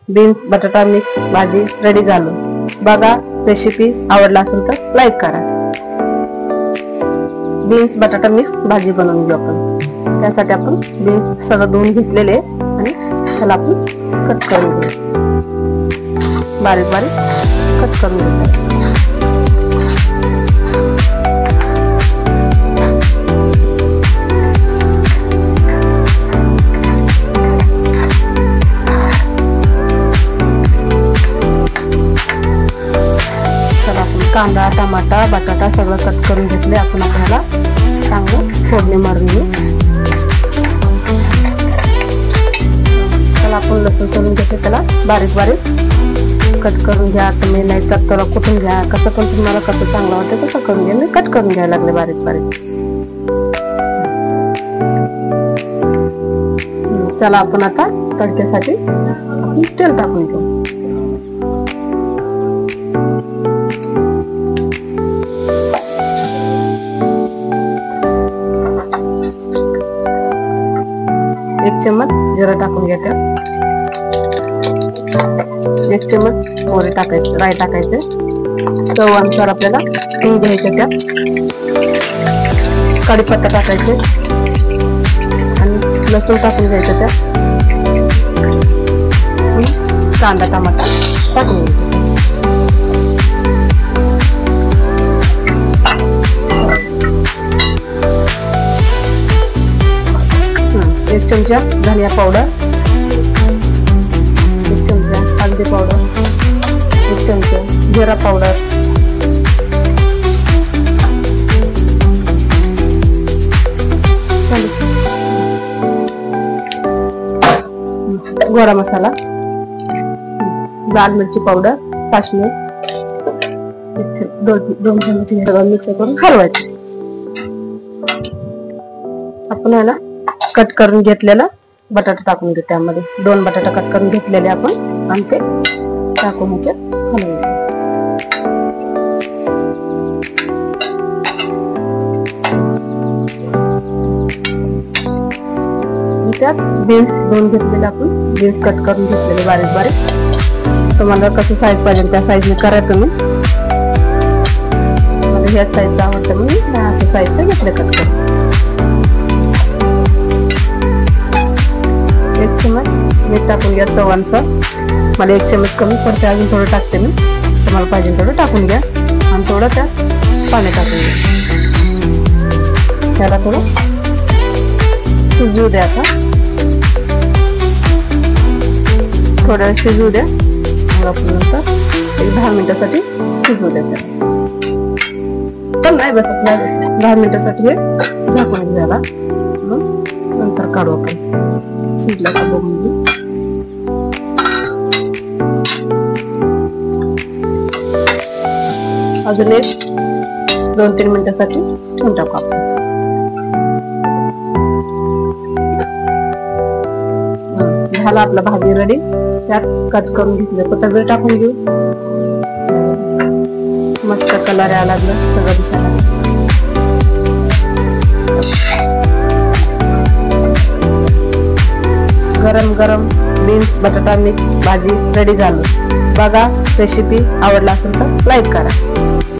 Beans बटाटा mix भाजी ready झाली। बघा, रेसिपी आवडला असेल तर लाईक करा। बीन्स बटाटा मिक्स भाजी बनवून घेऊ आपण। त्यासाठी आपण बीन्स सगळं धुवून घेतलेले आणि त्याला आपण कट करून घेऊ, बारीक बारीक कट करून घेऊ। कांदा टमाटा बटाटा सगळं कट करून घेतले। आपण आपल्याला चांगलं फोडणी मारून घेऊ। त्याला आपण लसूण सोलून घेतले, त्याला बारीक बारीक कट करून घ्या तुम्ही, नाही तर त्याला कुठून घ्या, कसं पण तुम्हाला कसं चांगलं वाटतं तसं करून घ्या। मी कट करून घ्यायला लागले बारीक बारीक। चला आपण आता तडक्यासाठी तेल टाकून घेऊ। एक चम्मच जिरा टाकून घ्या, एक चम्मच मोहरी टाकायचे, राई टाकायचे, चवीनुसार आपल्याला हिंग घ्यायचे, त्यात कढीपत्ता टाकायचे आणि लसूण टाकून घ्यायचं, त्यात कांदा टमाटा टाकून घ्यायचा। एक चमचा धनिया पावडर, एक चमचा हल्दी पावडर, एक चमचा जीरा पावडर, गोडा मसाला, लाल मिरची पावडर, काश्मीर, दोन चमचे मिक्स करून हलवायचे। आपण याला कट करून घेतलेला बटाटा टाकून घेऊ, त्यामध्ये 2 बटाटा कट करून घेतलेले आपण आणि ते टाकून ह्याच्यात हलवून त्यात बीन्स 2 घेतलेले आपण, बीन्स कट करून घेतलेले बारीक बारीक। तुम्हाला कसं साईज पाहिजे त्या साईजने करा तुम्ही। मला ह्याच साईजचं आवडतं म्हणून असं साईजचं घेतलं कट करून। एक चम्मच मीठ टाकून घ्या चवानुसार, मला 1 चम्मच कमी पडते, अजून थोडं टाकते मी, तुम्हाला पाहिजे थोडं टाकून घ्या आणि थोडं त्यात पाणी टाकून घ्या। त्याला थोडं शिजू द्या, आता थोडं शिजू द्या, मग आपण नंतर 10 मिनिटासाठी शिजू द्या। पण नाही बसत, नाही बसत, 10 मिनिटासाठी हे झाकून घ्यायला, मग नंतर काढू आपण। शिजला का बघून घेऊ। अजून एक 2-3 मिनिटासाठी ठेवून टाकू आपण। झाला आपला भाजी रेडी। त्यात कट करून घेतलं कोथिंबीर टाकून घेऊ, मस्त कलर यायला लागला, सगळं दिसायला लागलं। गरम गरम बीन्स बटाटा मिक्स भाजी रेडी झाली। बघा, रेसिपी आवडला असेल तर लाईक करा।